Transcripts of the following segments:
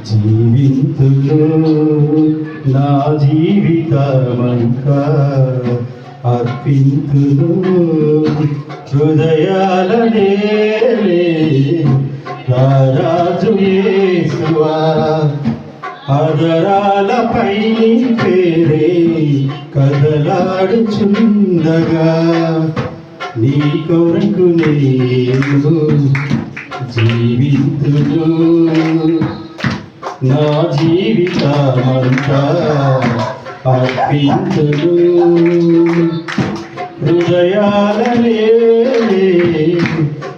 జీవితులు నా జీవితమంతా అర్పింతులు హృదయాలనే రాజు యేసువా ఆదరాలపై నీ పేరే కదలాడుచుండగా నీ కొరకు నేను జీవితులు నా జీవితమంతా అర్పింతులు హృదయాలనే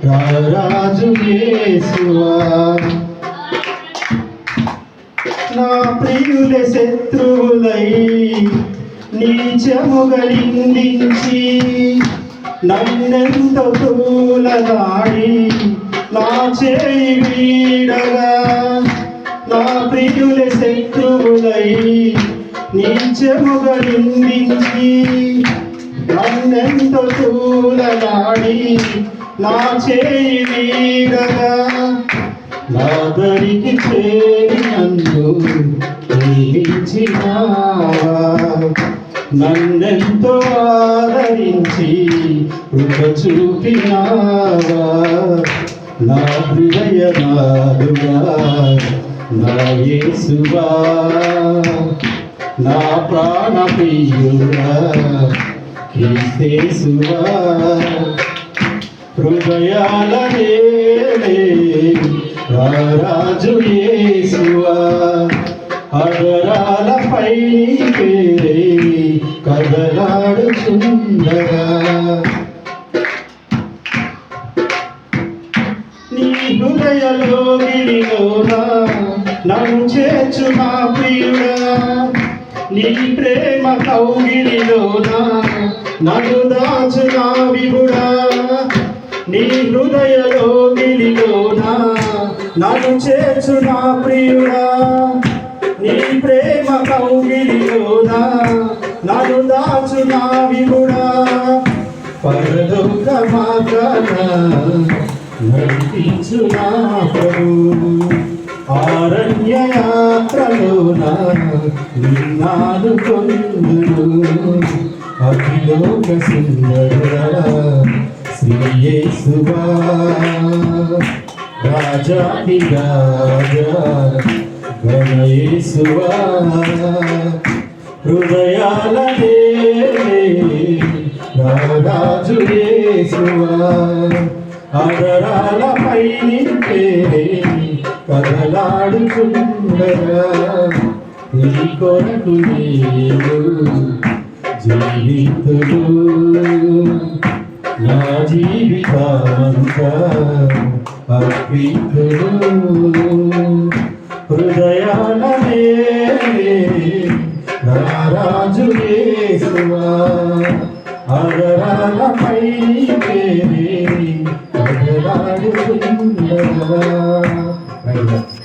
రాజు యేసువా నా ప్రియుల శత్రువులై నీచముగా నిందించి నన్నెంతో తూలనాడి నా చేయి వీడగా నా ప్రియుల శత్రువులై నీచముగా నిందించి నన్నెంతో తూలనాడి నా చేయి వీడగా నా దరికి చేరి నన్ను ప్రేమించినావా నన్నెంతో ఆదరించి కృప చూపినావా నా హృదయనాదుగా నా యేసువా నా ప్రాణ ప్రియుడా క్రీస్తేసువా హృదయాలనే రాజు యేసువా ఆదరాలపై నీ పేరే కదలాడుచుండగా నీ హృదయలో గిరిలోనా నన్ను చేర్చు నా ప్రియుడా నీ ప్రేమ కౌగిలిలోనా నన్ను దాచు నా విభుడా నీ హృదయలో గిరిలోనా నన్ను చేర్చు నా ప్రియుడా నీ ప్రేమ కౌగిలిలోనా నన్ను దాచు నా విభుడా పరలోక మార్గాన నడిపించు నా ప్రభు ఆరణ్య యాత్రలోన నిన్నాను కొందును అఖిలోక సుందరుడా శ్రీ యేసువా రాజాది రాజా ఘన యేసువా హృదయాలనే రాజు యేసువా ఆదరాలపై నీ పేరే కదలాడుచుండగా నీ కొరకు నేను జీవితులు నా జీవితమంతా అర్పితులు హృదయాలనే రాజు యేసువా ఆదరాలపై నీ పేరే కదలాడుచుండగా